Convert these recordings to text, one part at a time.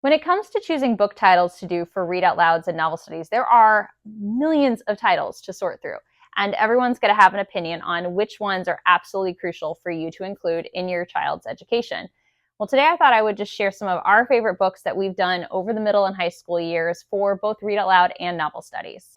When it comes to choosing book titles to do for read out louds and novel studies, there are millions of titles to sort through, and everyone's going to have an opinion on which ones are absolutely crucial for you to include in your child's education. Well, today I thought I would just share some of our favorite books that we've done over the middle and high school years for both read out loud and novel studies.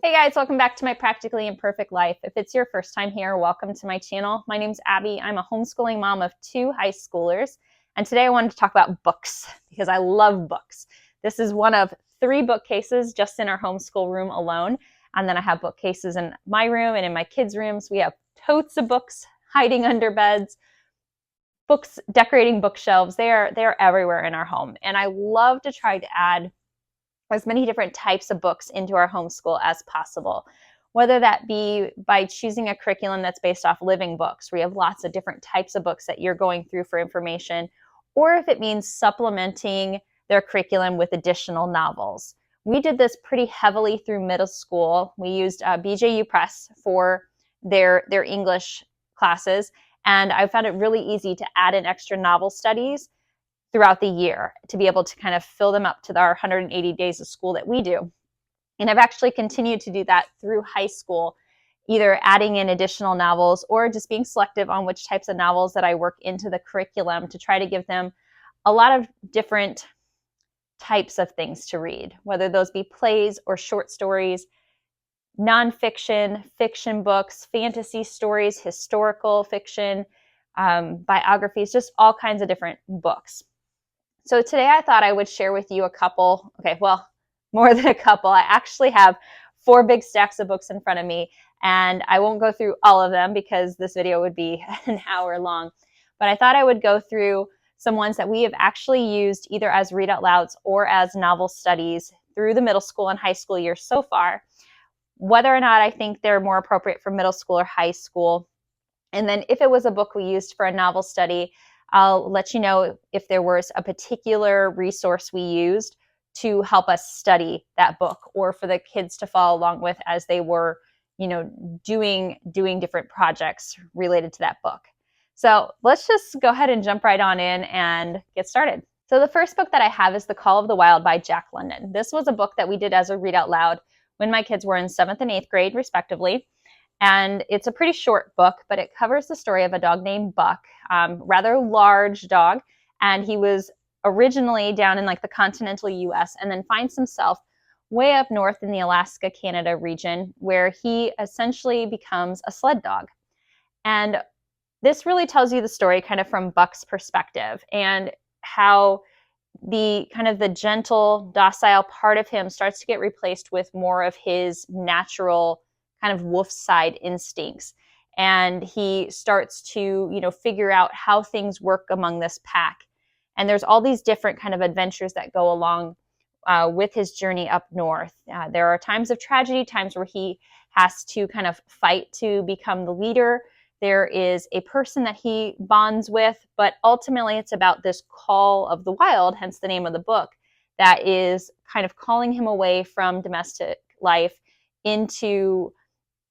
Hey guys, welcome back to my Practically Imperfect Life. If it's your first time here, welcome to my channel. My name's Abby. I'm a homeschooling mom of 2 high schoolers, and today I wanted to talk about books because I love books. This is one of 3 bookcases just in our homeschool room alone, and then I have bookcases in my room and in my kids' rooms. We have totes of books hiding under beds, books decorating bookshelves. They're everywhere in our home, and I love to try to add as many different types of books into our homeschool as possible, whether that be by choosing a curriculum that's based off living books, where you have lots of different types of books that you're going through for information, or if it means supplementing their curriculum with additional novels. We did this pretty heavily through middle school. We used BJU Press for their English classes, and I found it really easy to add in extra novel studies throughout the year to be able to kind of fill them up to our 180 days of school that we do. And I've actually continued to do that through high school, either adding in additional novels or just being selective on which types of novels that I work into the curriculum to try to give them a lot of different types of things to read, whether those be plays or short stories, nonfiction, fiction books, fantasy stories, historical fiction, biographies, just all kinds of different books. So today I thought I would share with you a couple, more than a couple. I actually have 4 big stacks of books in front of me, and I won't go through all of them because this video would be an hour long. But I thought I would go through some ones that we have actually used either as read out louds or as novel studies through the middle school and high school years so far, whether or not I think they're more appropriate for middle school or high school. And then if it was a book we used for a novel study, I'll let you know if there was a particular resource we used to help us study that book, or for the kids to follow along with as they were, doing different projects related to that book. So let's just go ahead and jump right on in and get started. So the first book that I have is The Call of the Wild by Jack London. This was a book that we did as a read out loud when my kids were in 7th and 8th grade, respectively. And it's a pretty short book, but it covers the story of a dog named Buck, rather large dog. And he was originally down in the continental US and then finds himself way up north in the Alaska, Canada region, where he essentially becomes a sled dog. And this really tells you the story kind of from Buck's perspective, and how the kind of the gentle, docile part of him starts to get replaced with more of his natural kind of wolf side instincts. And he starts to, figure out how things work among this pack. And there's all these different kind of adventures that go along with his journey up north. There are times of tragedy, times where he has to kind of fight to become the leader. There is a person that he bonds with, but ultimately it's about this call of the wild, hence the name of the book, that is kind of calling him away from domestic life into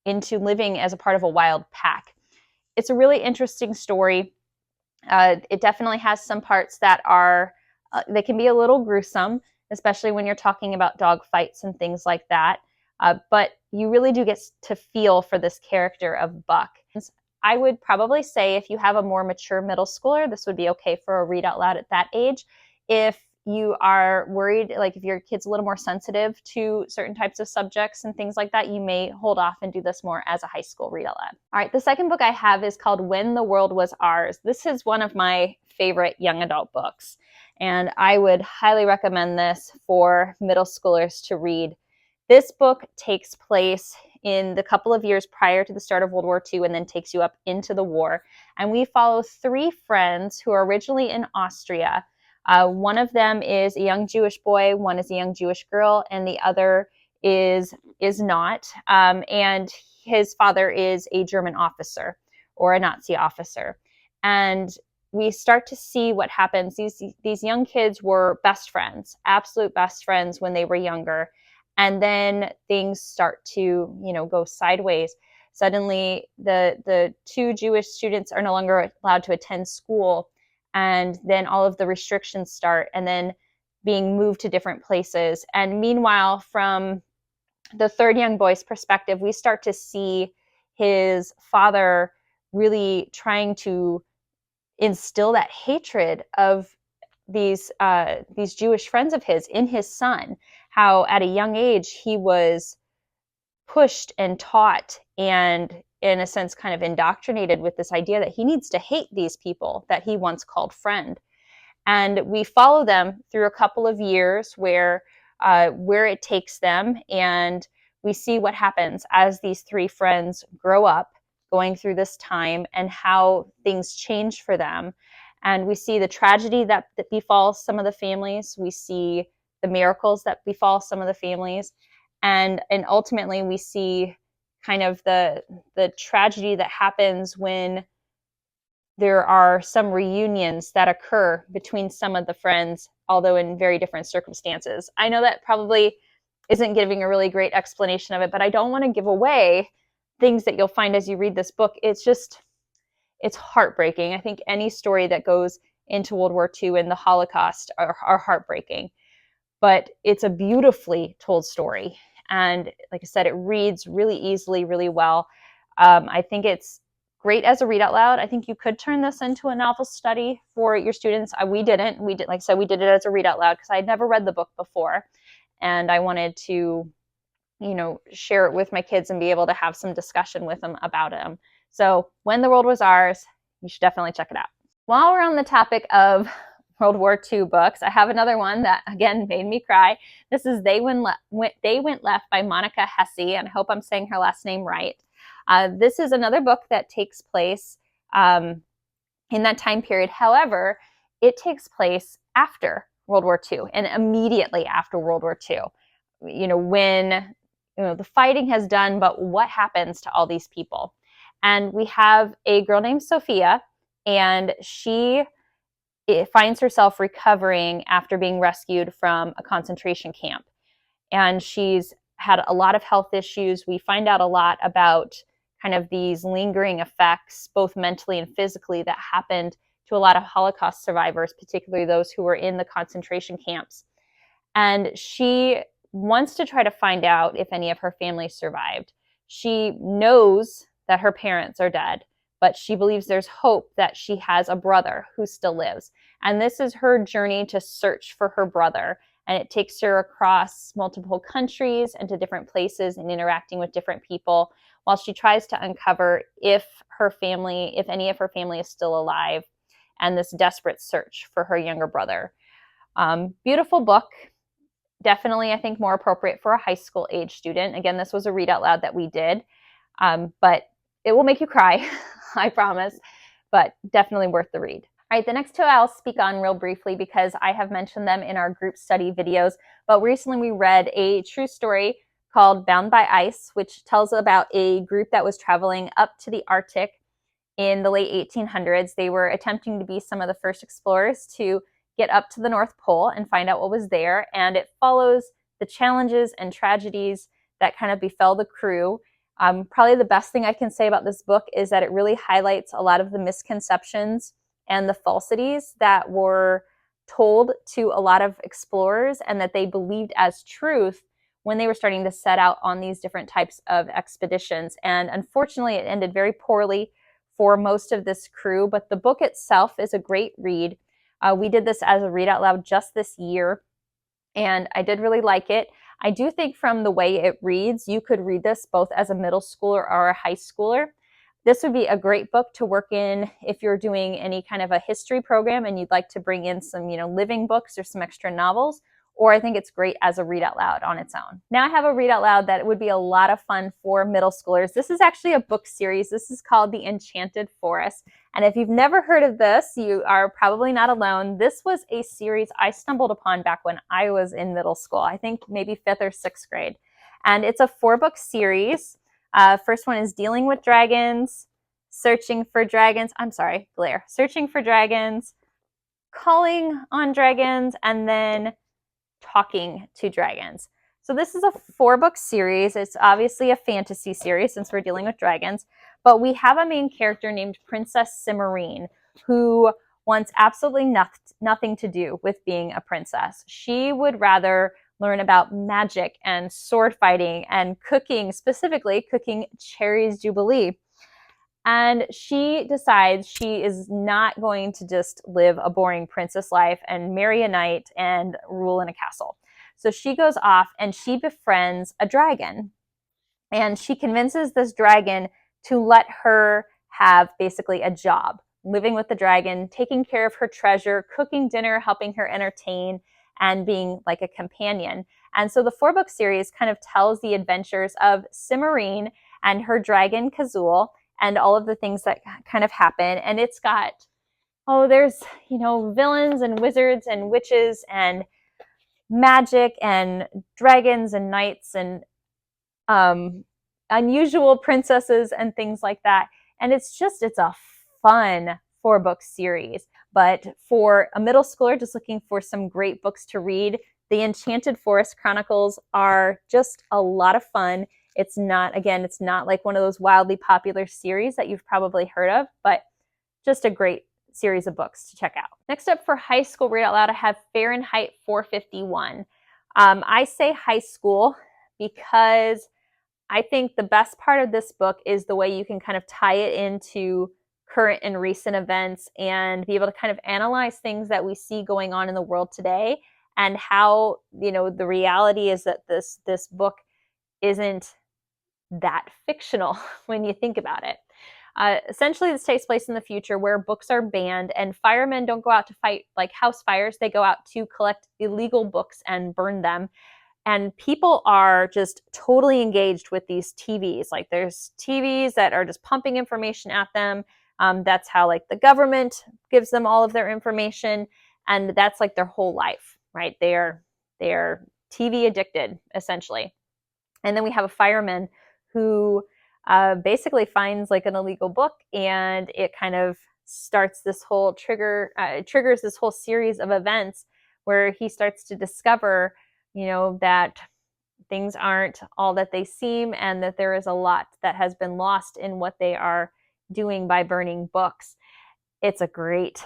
living as a part of a wild pack. It's a really interesting story. It definitely has some parts that are, they can be a little gruesome, especially when you're talking about dog fights and things like that. But you really do get to feel for this character of Buck. I would probably say if you have a more mature middle schooler, this would be okay for a read out loud at that age. If you are worried, if your kid's a little more sensitive to certain types of subjects and things like that, you may hold off and do this more as a high school read out loud. All right, the second book I have is called When the World Was Ours. This is one of my favorite young adult books, and I would highly recommend this for middle schoolers to read. This book takes place in the couple of years prior to the start of World War II, and then takes you up into the war. And we follow 3 friends who are originally in Austria. One of them is a young Jewish boy, one is a young Jewish girl, and the other is not. And his father is a German officer or a Nazi officer. And we start to see what happens. These young kids were best friends, absolute best friends when they were younger. And then things start to, go sideways. Suddenly, the two Jewish students are no longer allowed to attend school, and then all of the restrictions start, and then being moved to different places. And meanwhile, from the third young boy's perspective, we start to see his father really trying to instill that hatred of these Jewish friends of his in his son. How at a young age he was pushed and taught and, in a sense, kind of indoctrinated with this idea that he needs to hate these people that he once called friend. And we follow them through a couple of years where it takes them, and we see what happens as these three friends grow up going through this time and how things change for them. And we see the tragedy that befalls some of the families. We see the miracles that befall some of the families. And ultimately we see kind of the tragedy that happens when there are some reunions that occur between some of the friends, although in very different circumstances. I know that probably isn't giving a really great explanation of it, but I don't want to give away things that you'll find as you read this book. It's heartbreaking. I think any story that goes into World War II and the Holocaust are heartbreaking, but it's a beautifully told story. And like I said, it reads really easily, really well. I think it's great as a read out loud. I think you could turn this into a novel study for your students. We didn't. We did, like I said, we did it as a read out loud because I had never read the book before, and I wanted to, share it with my kids and be able to have some discussion with them about them. So, When the World Was Ours, you should definitely check it out. While we're on the topic of World War II books, I have another one that, again, made me cry. This is They Went Left by Monica Hesse, and I hope I'm saying her last name right. This is another book that takes place in that time period. However, it takes place after World War II and immediately after World War II. When the fighting has done, but what happens to all these people? And we have a girl named Sophia, and she finds herself recovering after being rescued from a concentration camp. And she's had a lot of health issues. We find out a lot about kind of these lingering effects, both mentally and physically, that happened to a lot of Holocaust survivors, particularly those who were in the concentration camps. And she wants to try to find out if any of her family survived. She knows that her parents are dead, but she believes there's hope that she has a brother who still lives. And this is her journey to search for her brother. And it takes her across multiple countries and to different places and interacting with different people while she tries to uncover if any of her family is still alive, and this desperate search for her younger brother. Beautiful book. Definitely, I think, more appropriate for a high school age student. Again, this was a read out loud that we did, but it will make you cry, I promise, but definitely worth the read. All right, the next two I'll speak on real briefly because I have mentioned them in our group study videos, but recently we read a true story called Bound by Ice, which tells about a group that was traveling up to the Arctic in the late 1800s. They were attempting to be some of the first explorers to get up to the North Pole and find out what was there, and it follows the challenges and tragedies that kind of befell the crew. Probably the best thing I can say about this book is that it really highlights a lot of the misconceptions and the falsities that were told to a lot of explorers and that they believed as truth when they were starting to set out on these different types of expeditions. And unfortunately, it ended very poorly for most of this crew, but the book itself is a great read. We did this as a read out loud just this year, and I did really like it. I do think from the way it reads, you could read this both as a middle schooler or a high schooler. This would be a great book to work in if you're doing any kind of a history program and you'd like to bring in some, living books or some extra novels, or I think it's great as a read out loud on its own. Now I have a read out loud that would be a lot of fun for middle schoolers. This is actually a book series. This is called The Enchanted Forest. And if you've never heard of this, you are probably not alone. This was a series I stumbled upon back when I was in middle school, I think maybe 5th or 6th grade. And it's a 4-book series. First one is Dealing with Dragons, Searching for Dragons, Calling on Dragons, and then Talking to Dragons. So this is a 4-book series. It's obviously a fantasy series since we're dealing with dragons, but we have a main character named Princess Cimarine who wants absolutely nothing to do with being a princess. She would rather learn about magic and sword fighting and cooking, specifically cooking Cherry's Jubilee. And she decides she is not going to just live a boring princess life and marry a knight and rule in a castle. So she goes off and she befriends a dragon. And she convinces this dragon to let her have basically a job, living with the dragon, taking care of her treasure, cooking dinner, helping her entertain, and being like a companion. And so the 4-book series kind of tells the adventures of Cimarine and her dragon Kazul and all of the things that kind of happen. And it's got, there's, villains and wizards and witches and magic and dragons and knights and unusual princesses and things like that. And it's a fun 4-book series. But for a middle schooler just looking for some great books to read, the Enchanted Forest Chronicles are just a lot of fun. It's not like one of those wildly popular series that you've probably heard of, but just a great series of books to check out. Next up for high school read out loud, I have Fahrenheit 451. I say high school because I think the best part of this book is the way you can kind of tie it into current and recent events and be able to kind of analyze things that we see going on in the world today and how, the reality is that this book isn't that fictional when you think about it. Essentially, this takes place in the future where books are banned and firemen don't go out to fight like house fires. They go out to collect illegal books and burn them. And people are just totally engaged with these TVs. Like there's TVs that are just pumping information at them. That's how like the government gives them all of their information. And that's like their whole life, right? They are TV addicted, essentially. And then we have a fireman who basically finds like an illegal book, and it kind of starts this whole triggers this whole series of events where he starts to discover that things aren't all that they seem and that there is a lot that has been lost in what they are doing by burning books. It's a great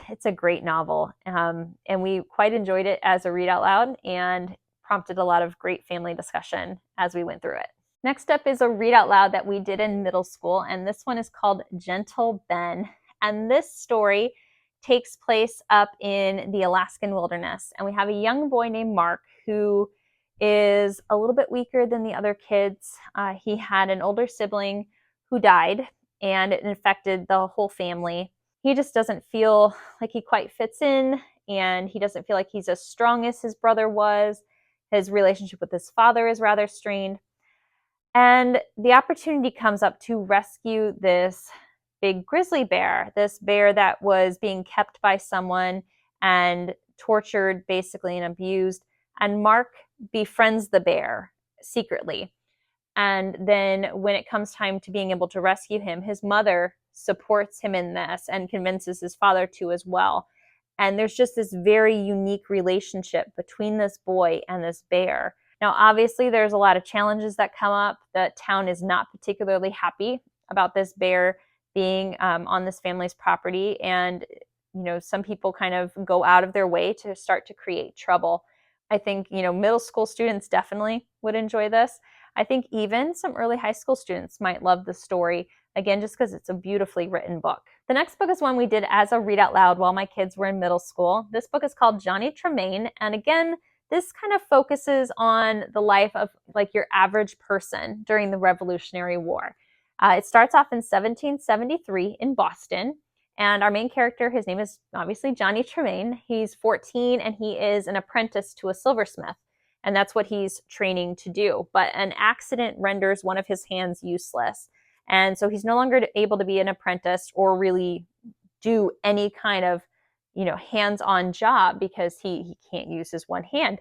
novel. And we quite enjoyed it as a read out loud and prompted a lot of great family discussion as we went through it. Next up is a read out loud that we did in middle school, and this one is called Gentle Ben. And this story takes place up in the Alaskan wilderness. And we have a young boy named Mark who is a little bit weaker than the other kids. He had an older sibling who died, and it infected the whole family. He just doesn't feel like he quite fits in, and he doesn't feel like he's as strong as his brother was. His relationship with his father is rather strained. And the opportunity comes up to rescue this big grizzly bear, this bear that was being kept by someone and tortured basically and abused. And Mark befriends the bear secretly. And then when it comes time to being able to rescue him, his mother supports him in this and convinces his father to as well. And there's just this very unique relationship between this boy and this bear. Now, obviously, there's a lot of challenges that come up. The town is not particularly happy about this bear being on this family's property. And, some people kind of go out of their way to start to create trouble. I think, middle school students definitely would enjoy this. I think even some early high school students might love the story, again, just because it's a beautifully written book. The next book is one we did as a read out loud while my kids were in middle school. This book is called Johnny Tremaine. And again, this kind of focuses on the life of like your average person during the Revolutionary War. It starts off in 1773 in Boston. And our main character, his name is obviously Johnny Tremaine. He's 14 and he is an apprentice to a silversmith. And that's what he's training to do. But an accident renders one of his hands useless. And so he's no longer able to be an apprentice or really do any kind of, hands-on job because he can't use his one hand.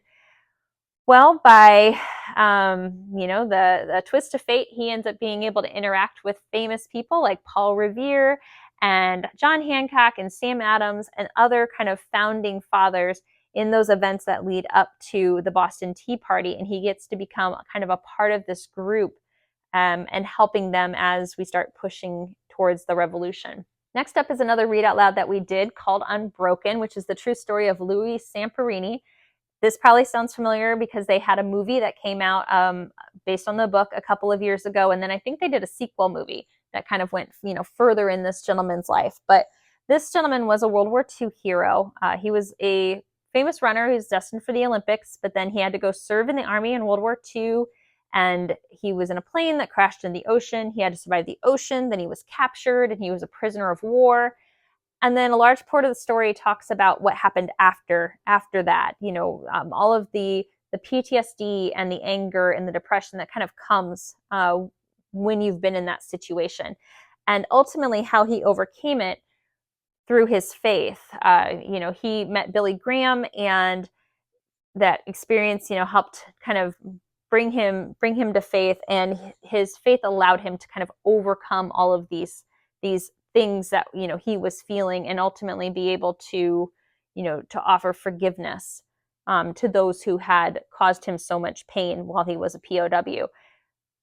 Well, by, the twist of fate, he ends up being able to interact with famous people like Paul Revere and John Hancock and Sam Adams and other kind of founding fathers in those events that lead up to the Boston Tea Party, and he gets to become kind of a part of this group and helping them as we start pushing towards the revolution. Next up is another read out loud that we did called Unbroken, which is the true story of Louis Samporini. This probably sounds familiar because they had a movie that came out based on the book a couple of years ago, and then I think they did a sequel movie that kind of went, further in this gentleman's life. But this gentleman was a World War II hero. He was a famous runner who's destined for the Olympics, but then he had to go serve in the army in World War II, and he was in a plane that crashed in the ocean. He had to survive the ocean, then he was captured, and he was a prisoner of war. And then a large part of the story talks about what happened after that, all of the PTSD and the anger and the depression that kind of comes when you've been in that situation. And ultimately how he overcame it through his faith. He met Billy Graham, and that experience, helped kind of bring him to faith, and his faith allowed him to kind of overcome all of these things that he was feeling, and ultimately be able to to offer forgiveness to those who had caused him so much pain while he was a POW.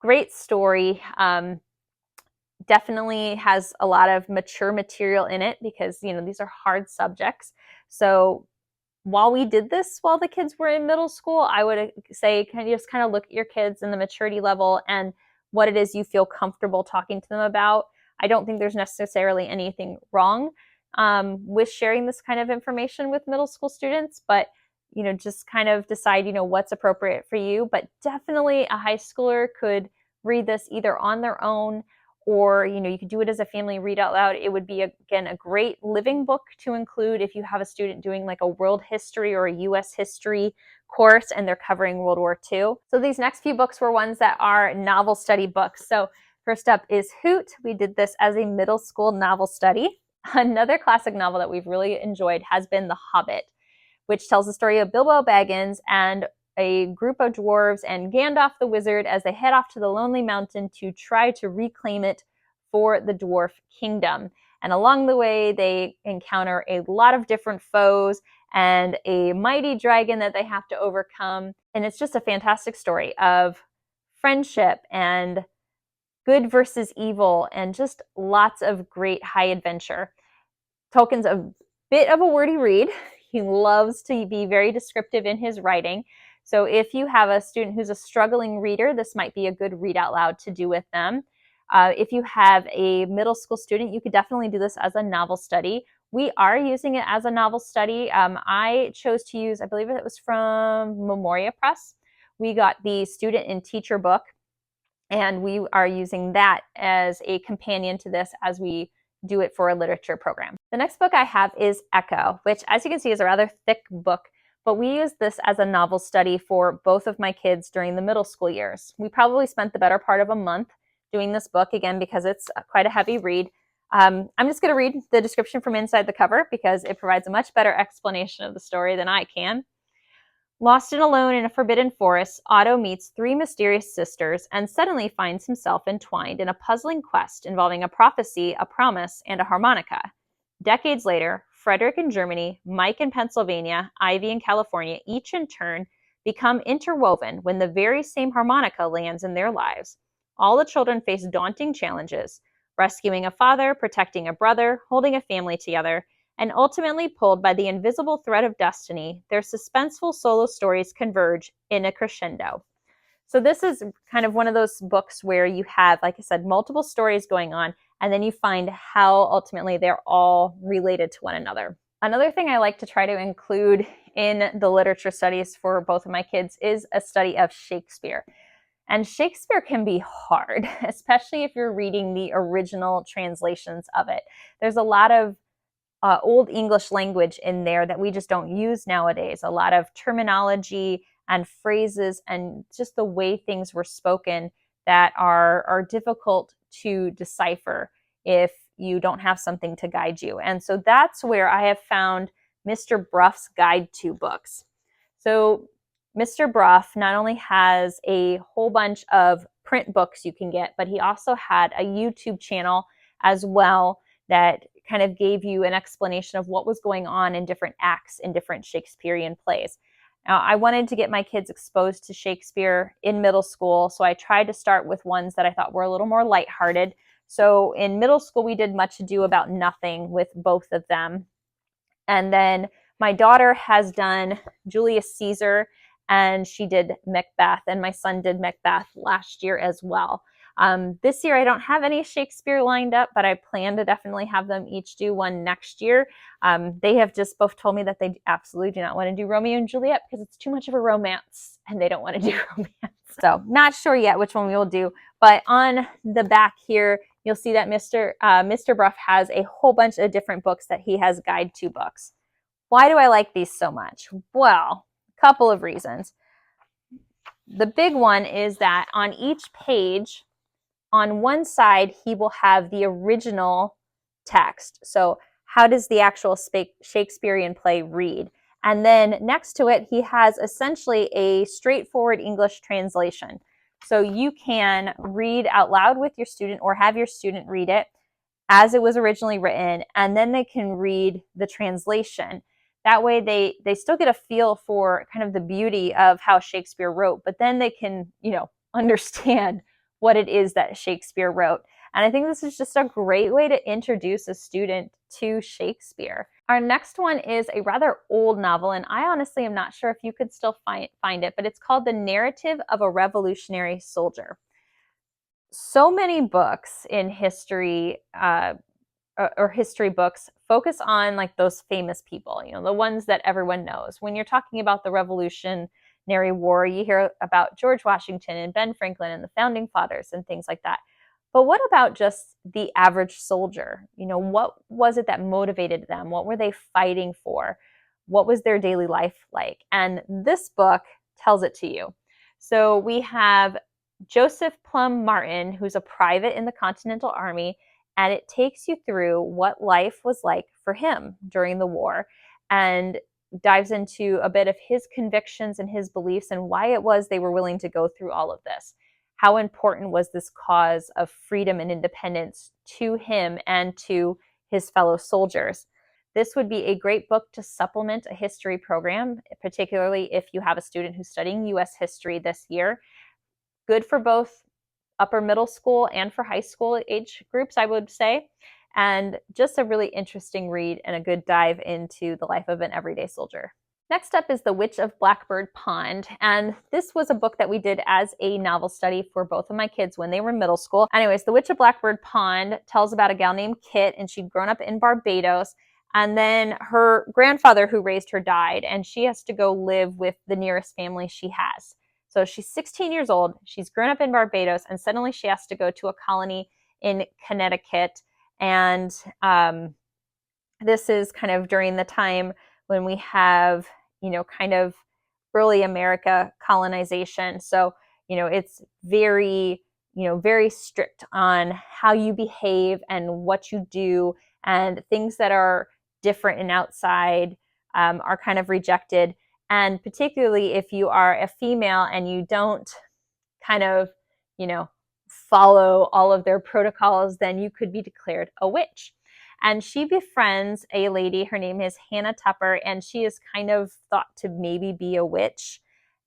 Great story. Definitely has a lot of mature material in it because these are hard subjects. So while we did this while the kids were in middle school, I would say just kind of look at your kids and the maturity level and what it is you feel comfortable talking to them about. I don't think there's necessarily anything wrong with sharing this kind of information with middle school students, but just kind of decide what's appropriate for you. But definitely a high schooler could read this either on their own, or you could do it as a family read out loud. It would be, again, a great living book to include if you have a student doing like a world history or a US history course and they're covering World War II. So these next few books were ones that are novel study books. So first up is Hoot. We did this as a middle school novel study. Another classic novel that we've really enjoyed has been The Hobbit, which tells the story of Bilbo Baggins and a group of dwarves and Gandalf the wizard as they head off to the Lonely Mountain to try to reclaim it for the dwarf kingdom. And along the way, they encounter a lot of different foes and a mighty dragon that they have to overcome. And it's just a fantastic story of friendship and good versus evil and just lots of great high adventure. Tolkien's a bit of a wordy read. He loves to be very descriptive in his writing. So if you have a student who's a struggling reader, this might be a good read out loud to do with them. If you have a middle school student, you could definitely do this as a novel study. We are using it as a novel study. I chose to use, I believe it was from Memoria Press. We got the student and teacher book, and we are using that as a companion to this as we do it for a literature program. The next book I have is Echo, which, as you can see, is a rather thick book, but we used this as a novel study for both of my kids during the middle school years. We probably spent the better part of a month doing this book, again, because it's quite a heavy read. I'm just going to read the description from inside the cover because it provides a much better explanation of the story than I can. Lost and alone in a forbidden forest, Otto meets three mysterious sisters and suddenly finds himself entwined in a puzzling quest involving a prophecy, a promise, and a harmonica. Decades later, Frederick in Germany, Mike in Pennsylvania, Ivy in California, each in turn become interwoven when the very same harmonica lands in their lives. All the children face daunting challenges, rescuing a father, protecting a brother, holding a family together, and ultimately pulled by the invisible thread of destiny, their suspenseful solo stories converge in a crescendo. So this is kind of one of those books where you have, like I said, multiple stories going on, and then you find how ultimately they're all related to one another. Another thing I like to try to include in the literature studies for both of my kids is a study of Shakespeare. And Shakespeare can be hard, especially if you're reading the original translations of it. There's a lot of Old English language in there that we just don't use nowadays. A lot of terminology and phrases and just the way things were spoken that are difficult to decipher if you don't have something to guide you. And so that's where I have found Mr. Bruff's Guide to Books. So Mr. Bruff not only has a whole bunch of print books you can get, but he also had a YouTube channel as well that kind of gave you an explanation of what was going on in different acts in different Shakespearean plays. Now, I wanted to get my kids exposed to Shakespeare in middle school, so I tried to start with ones that I thought were a little more lighthearted. So in middle school, we did Much Ado About Nothing with both of them. And then my daughter has done Julius Caesar, and she did Macbeth, and my son did Macbeth last year as well. This year I don't have any Shakespeare lined up, but I plan to definitely have them each do one next year. They have just both told me that they absolutely do not want to do Romeo and Juliet because it's too much of a romance and they don't want to do romance. So not sure yet which one we will do, but on the back here, you'll see that Mr. Bruff has a whole bunch of different books that he has guide to books. Why do I like these so much? Well, a couple of reasons. The big one is that on each page, on one side, he will have the original text. So how does the actual Shakespearean play read? And then next to it, he has essentially a straightforward English translation. So you can read out loud with your student or have your student read it as it was originally written, and then they can read the translation. That way they still get a feel for kind of the beauty of how Shakespeare wrote, but then they can, understand what it is that Shakespeare wrote. And I think this is just a great way to introduce a student to Shakespeare. Our next one is a rather old novel, and I honestly am not sure if you could still find it, but it's called The Narrative of a Revolutionary Soldier. So many books in history or history books focus on like those famous people, the ones that everyone knows. When you're talking about the Revolutionary War, you hear about George Washington and Ben Franklin and the Founding Fathers and things like that. But what about just the average soldier? What was it that motivated them? What were they fighting for? What was their daily life like? And this book tells it to you. So we have Joseph Plum Martin, who's a private in the Continental Army, and it takes you through what life was like for him during the war and dives into a bit of his convictions and his beliefs and why it was they were willing to go through all of this. How important was this cause of freedom and independence to him and to his fellow soldiers? This would be a great book to supplement a history program, particularly if you have a student who's studying U.S. history this year. Good for both upper middle school and for high school age groups, I would say. And just a really interesting read and a good dive into the life of an everyday soldier. Next up is The Witch of Blackbird Pond. And this was a book that we did as a novel study for both of my kids when they were in middle school. Anyways, The Witch of Blackbird Pond tells about a gal named Kit, and she'd grown up in Barbados. And then her grandfather who raised her died, and she has to go live with the nearest family she has. So she's 16 years old, she's grown up in Barbados, and suddenly she has to go to a colony in Connecticut. And this is kind of during the time when we have, kind of early America colonization. So, it's very, very strict on how you behave and what you do, and things that are different and outside are kind of rejected. And particularly if you are a female and you don't kind of, follow all of their protocols, then you could be declared a witch. And she befriends a lady, her name is Hannah Tupper, and she is kind of thought to maybe be a witch.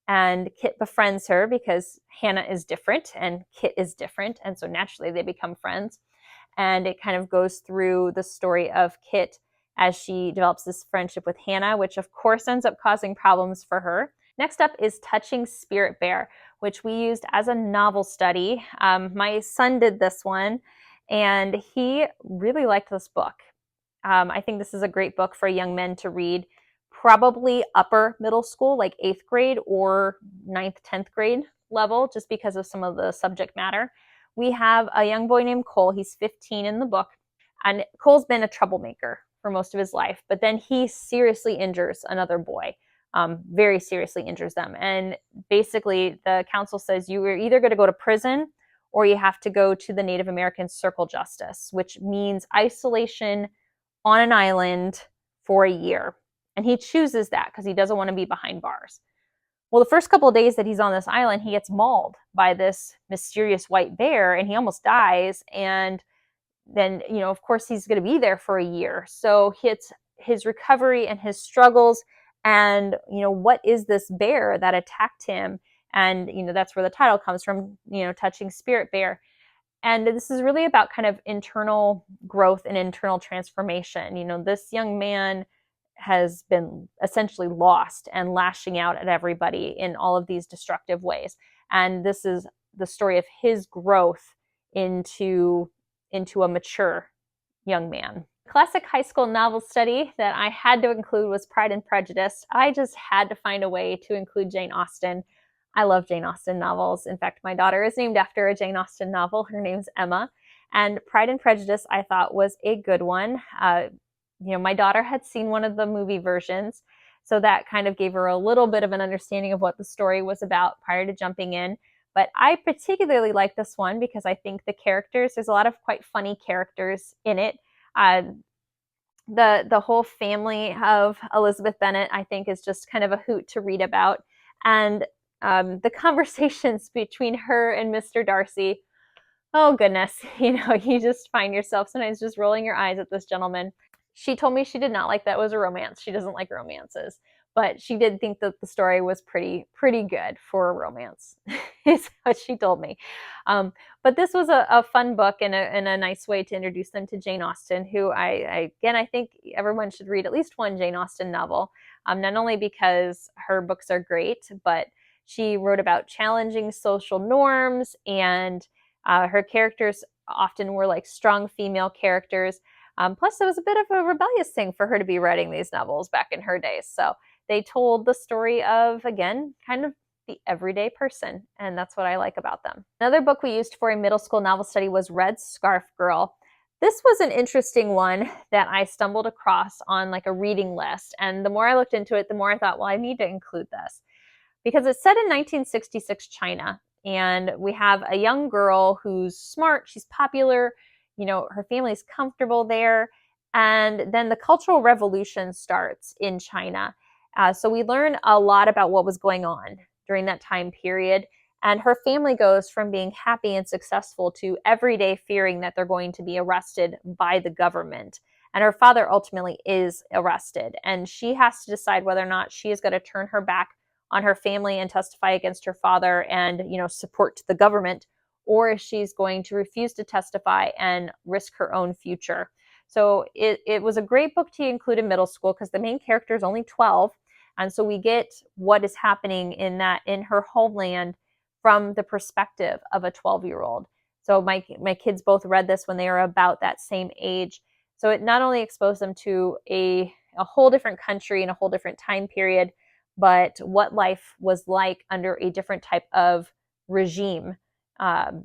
And Kit befriends her because Hannah is different and Kit is different. And so naturally they become friends. And it kind of goes through the story of Kit as she develops this friendship with Hannah, which of course ends up causing problems for her. Next up is Touching Spirit Bear, which we used as a novel study. My son did this one, and he really liked this book. I think this is a great book for young men to read, probably upper middle school, like 8th grade or 9th, 10th grade level, just because of some of the subject matter. We have a young boy named Cole. He's 15 in the book, and Cole's been a troublemaker for most of his life, but then he seriously injures another boy, very seriously injures them. And basically the council says you are either going to go to prison or you have to go to the Native American Circle Justice, which means isolation on an island for a year. And he chooses that because he doesn't want to be behind bars. Well, the first couple of days that he's on this island, he gets mauled by this mysterious white bear and he almost dies. And then, of course he's going to be there for a year. So it's his recovery and his struggles, and, what is this bear that attacked him? And, that's where the title comes from, Touching Spirit Bear. And this is really about kind of internal growth and internal transformation. This young man has been essentially lost and lashing out at everybody in all of these destructive ways. And this is the story of his growth into a mature young man. Classic high school novel study that I had to include was Pride and Prejudice. I just had to find a way to include Jane Austen. I love Jane Austen novels. In fact, my daughter is named after a Jane Austen novel. Her name's Emma. And Pride and Prejudice, I thought, was a good one. My daughter had seen one of the movie versions, so that kind of gave her a little bit of an understanding of what the story was about prior to jumping in. But I particularly like this one because I think the characters, there's a lot of quite funny characters in it. The whole family of Elizabeth Bennet, I think, is just kind of a hoot to read about. And the conversations between her and Mr. Darcy, oh goodness, you just find yourself sometimes just rolling your eyes at this gentleman. She told me she did not like that it was a romance. She doesn't like romances, but she did think that the story was pretty good for a romance, is what she told me. But this was a fun book and a nice way to introduce them to Jane Austen, who I think everyone should read at least one Jane Austen novel, not only because her books are great, but she wrote about challenging social norms, and her characters often were like strong female characters. Plus, it was a bit of a rebellious thing for her to be writing these novels back in her days. So they told the story of, again, kind of the everyday person, and that's what I like about them. Another book we used for a middle school novel study was Red Scarf Girl. This was an interesting one that I stumbled across on like a reading list, and the more I looked into it, the more I thought, well, I need to include this. Because it's set in 1966 China, and we have a young girl who's smart, she's popular, her family's comfortable there, and then the Cultural Revolution starts in China. So we learn a lot about what was going on during that time period, and her family goes from being happy and successful to every day fearing that they're going to be arrested by the government. And her father ultimately is arrested, and she has to decide whether or not she is going to turn her back on her family and testify against her father and, support the government, or if she's going to refuse to testify and risk her own future. So it was a great book to include in middle school because the main character is only 12. And so we get what is happening in her homeland from the perspective of a 12-year-old. So my kids both read this when they were about that same age. So it not only exposed them to a whole different country and a whole different time period, but what life was like under a different type of regime, and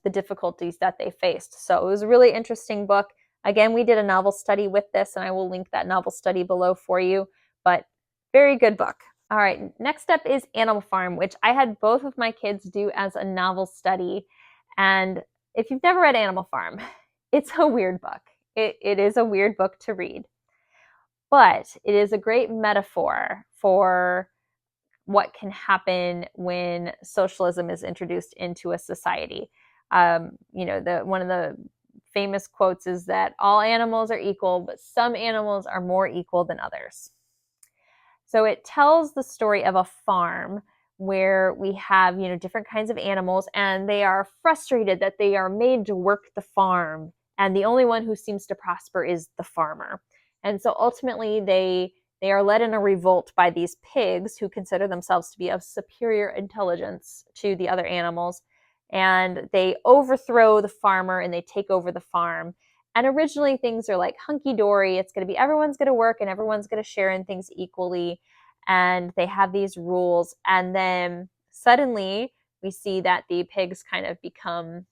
the difficulties that they faced. So it was a really interesting book. Again, we did a novel study with this, and I will link that novel study below for you, but very good book. All right, next up is Animal Farm, which I had both of my kids do as a novel study. And if you've never read Animal Farm, it's a weird book. It is a weird book to read. But it is a great metaphor for what can happen when socialism is introduced into a society. One of the famous quotes is that all animals are equal, but some animals are more equal than others. So it tells the story of a farm where we have, different kinds of animals, and they are frustrated that they are made to work the farm, and the only one who seems to prosper is the farmer. And so ultimately they are led in a revolt by these pigs who consider themselves to be of superior intelligence to the other animals. And they overthrow the farmer and they take over the farm. And originally things are like hunky-dory. It's going to be everyone's going to work and everyone's going to share in things equally. And they have these rules. And then suddenly we see that the pigs kind of become,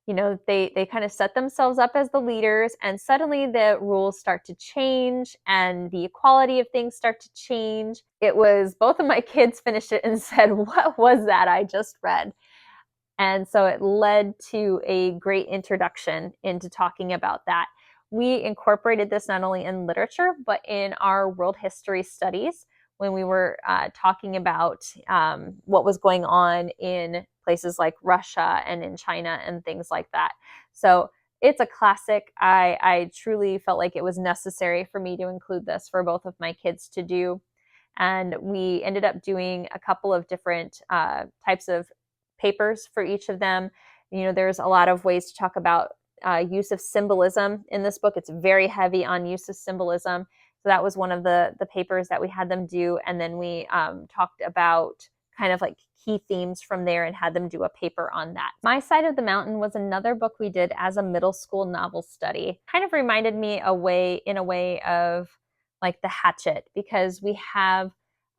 they kind of set themselves up as the leaders, and suddenly the rules start to change and the equality of things start to change. It was, both of my kids finished it and said, "What was that I just read?" And so it led to a great introduction into talking about that. We incorporated this not only in literature, but in our world history studies, when we were talking about what was going on in places like Russia and in China and things like that. So it's a classic. I truly felt like it was necessary for me to include this for both of my kids to do. And we ended up doing a couple of different types of papers for each of them. You know, there's a lot of ways to talk about use of symbolism in this book. It's very heavy on use of symbolism. So that was one of the papers that we had them do. And then we talked about kind of like key themes from there and had them do a paper on that. My Side of the Mountain was another book we did as a middle school novel study. Kind of reminded me in a way of like The Hatchet, because we have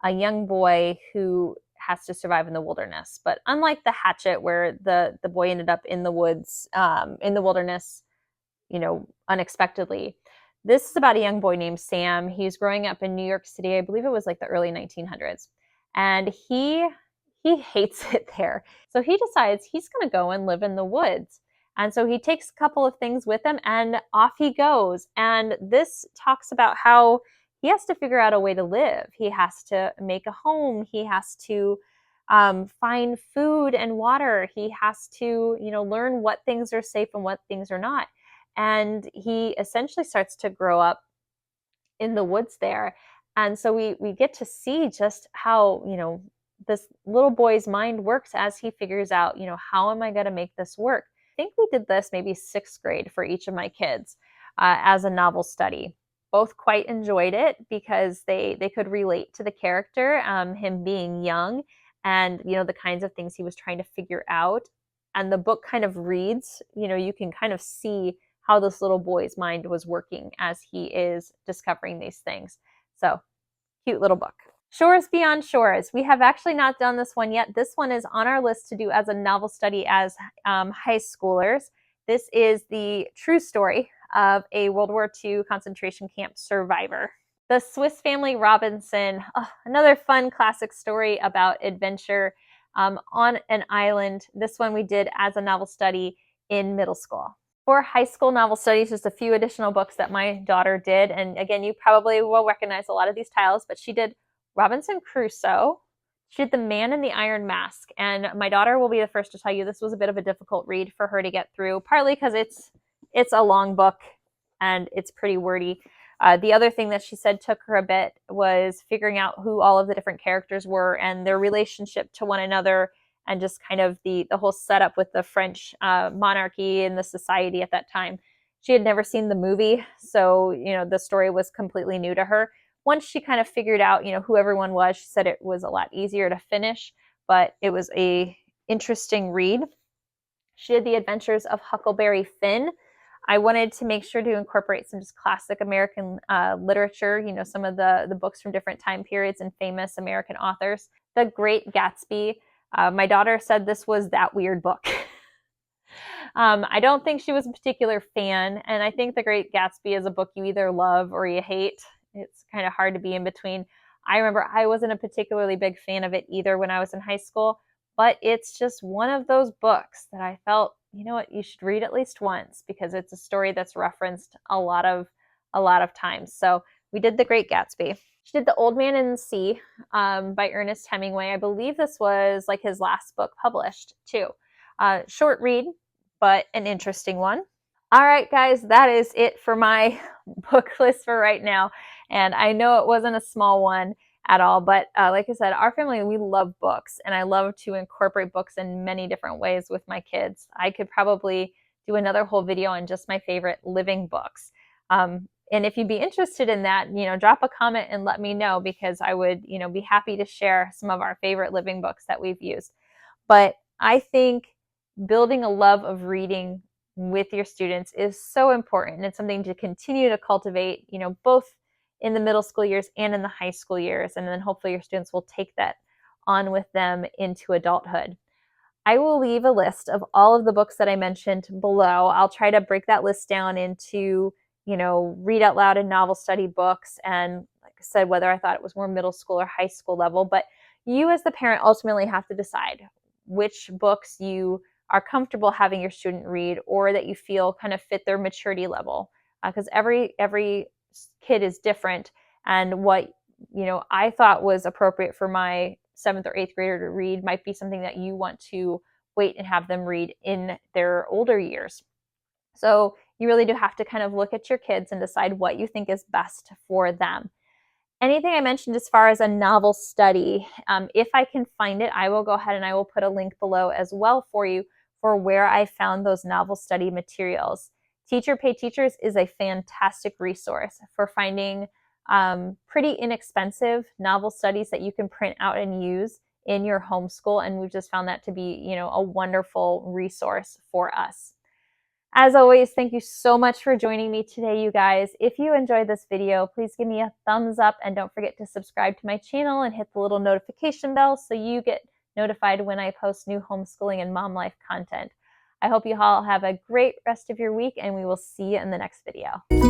a young boy who has to survive in the wilderness. But unlike The Hatchet, where the boy ended up in the woods, in the wilderness, you know, unexpectedly, this is about a young boy named Sam. He's growing up in New York City. I believe it was like the early 1900s. And he hates it there. So he decides he's going to go and live in the woods. And so he takes a couple of things with him and off he goes. And this talks about how he has to figure out a way to live. He has to make a home. He has to find food and water. He has to, you know, learn what things are safe and what things are not. And he essentially starts to grow up in the woods there. And so we get to see just how, you know, this little boy's mind works as he figures out, you know, how am I going to make this work? I think we did this maybe 6th grade for each of my kids as a novel study. Both quite enjoyed it because they could relate to the character, him being young, and, you know, the kinds of things he was trying to figure out. And the book kind of reads, you know, you can kind of see how this little boy's mind was working as he is discovering these things. So, cute little book. Shores Beyond Shores. We have actually not done this one yet. This one is on our list to do as a novel study as high schoolers. This is the true story of a World War II concentration camp survivor. The Swiss Family Robinson, another fun classic story about adventure on an island. This one we did as a novel study in middle school. For high school novel studies, just a few additional books that my daughter did. And again, you probably will recognize a lot of these titles, but she did Robinson Crusoe. She did The Man in the Iron Mask. And my daughter will be the first to tell you this was a bit of a difficult read for her to get through, partly because it's a long book and it's pretty wordy. The other thing that she said took her a bit was figuring out who all of the different characters were and their relationship to one another, and just kind of the whole setup with the French monarchy and the society at that time. She had never seen the movie, so, you know, the story was completely new to her. Once she kind of figured out, you know, who everyone was, she said it was a lot easier to finish, but it was a interesting read. She did The Adventures of Huckleberry Finn. I wanted to make sure to incorporate some just classic American literature, you know, some of the books from different time periods and famous American authors. The Great Gatsby. My daughter said this was that weird book. I don't think she was a particular fan, and I think The Great Gatsby is a book you either love or you hate. It's kind of hard to be in between. I remember I wasn't a particularly big fan of it either when I was in high school, but it's just one of those books that I felt, you know what, you should read at least once because it's a story that's referenced a lot of times. So we did The Great Gatsby. She did The Old Man and the Sea by Ernest Hemingway. I believe this was like his last book published too. Short read, but an interesting one. All right, guys, that is it for my book list for right now. And I know it wasn't a small one at all, but like I said, our family, we love books, and I love to incorporate books in many different ways with my kids. I could probably do another whole video on just my favorite living books. And if you'd be interested in that, you know, drop a comment and let me know, because I would, you know, be happy to share some of our favorite living books that we've used. But I think building a love of reading with your students is so important, and it's something to continue to cultivate, you know, both in the middle school years and in the high school years. And then hopefully your students will take that on with them into adulthood. I will leave a list of all of the books that I mentioned below. I'll try to break that list down into, you know, read out loud and novel study books. And like I said, whether I thought it was more middle school or high school level, but you as the parent ultimately have to decide which books you are comfortable having your student read, or that you feel kind of fit their maturity level. Because every kid is different, and what I thought was appropriate for my 7th or 8th grader to read might be something that you want to wait and have them read in their older years. So you really do have to kind of look at your kids and decide what you think is best for them. Anything I mentioned as far as a novel study, if I can find it, I will go ahead and I will put a link below as well for you for where I found those novel study materials. Teacher Pay Teachers is a fantastic resource for finding pretty inexpensive novel studies that you can print out and use in your homeschool. And we've just found that to be, a wonderful resource for us. As always, thank you so much for joining me today, you guys. If you enjoyed this video, please give me a thumbs up and don't forget to subscribe to my channel and hit the little notification bell so you get notified when I post new homeschooling and mom life content. I hope you all have a great rest of your week and we will see you in the next video.